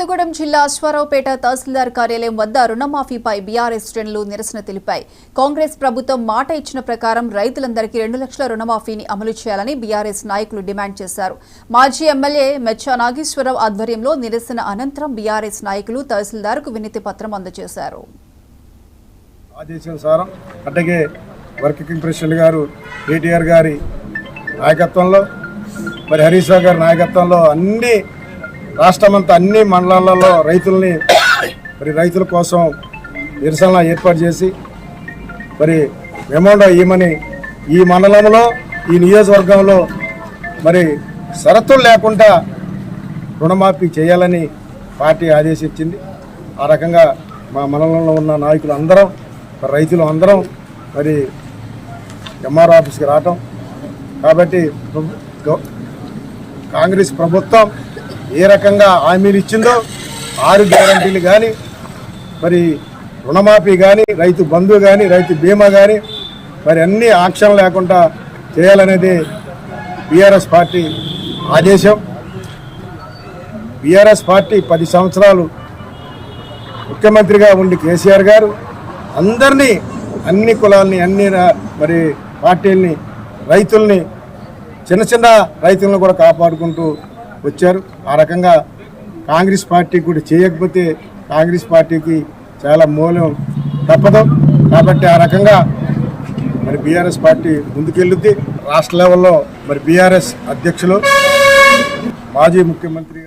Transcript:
కొత్తగూడెం జిల్లా అశ్వారావుపేట తహసీల్దార్ కార్యాలయం వద్ద రుణమాఫీపై బీఆర్ఎస్ శ్రేణులు నిరసన తెలిపాయి. కాంగ్రెస్ ప్రభుత్వం మాట ఇచ్చిన ప్రకారం రైతులందరికీ 2 లక్షల రుణమాఫీని అమలు చేయాలని బీఆర్ఎస్ నాయకులు డిమాండ్ చేశారు. మాజీ ఎమ్మెల్యే మెచ్చా నాగేశ్వరరావు ఆధ్వర్యంలో నిరసన అనంతరం బీఆర్ఎస్ నాయకులు తహసీల్దార్కు వినతి పత్రం అందజేశారు. ఆదేశానుసారం అడ్డగే వర్కింగ్ ప్రెసిడెంట్ గారు కేటీఆర్ గారి నాయకత్వంలో మరి హరీష్ రావు గారి నాయకత్వంలో అన్ని రాష్ట్రమంతా అన్ని మండలాలలో రైతుల కోసం నిరసన ఏర్పాటు చేసి మరి మెమోండా ఇవ్వమని ఈ మండలంలో ఈ నియోజకవర్గంలో మరి షరతులు లేకుండా రుణమాఫీ చేయాలని పార్టీ ఆదేశించింది. ఆ రకంగా మా మండలంలో ఉన్న నాయకులు అందరం రైతులు అందరం మరి ఎంఆర్ఓ ఆఫీస్కి రావటం కాబట్టి కాంగ్రెస్ ప్రభుత్వం ఏ రకంగా హామీలు ఇచ్చిందో 6 గ్యారంటీలు కానీ మరి రుణమాఫీ కానీ రైతు బంధు కానీ రైతు బీమా కానీ మరి అన్ని ఆంక్షలు లేకుండా చేయాలనేది బీఆర్ఎస్ పార్టీ ఆదేశం. బీఆర్ఎస్ పార్టీ 10 సంవత్సరాలు ముఖ్యమంత్రిగా ఉండి కేసీఆర్ గారు అందరినీ అన్ని కులాలని అన్ని మరి పార్టీలని రైతుల్ని చిన్న రైతులను కూడా కాపాడుకుంటూ వచ్చారు. ఆ రకంగా కాంగ్రెస్ పార్టీ కూడా చేయకపోతే కాంగ్రెస్ పార్టీకి చాలా మూల్యం తప్పదు. కాబట్టి ఆ రకంగా మరి బీఆర్ఎస్ పార్టీ ముందుకెళ్ళుద్ది. రాష్ట్ర లెవెల్లో మరి బీఆర్ఎస్ అధ్యక్షులు మాజీ ముఖ్యమంత్రి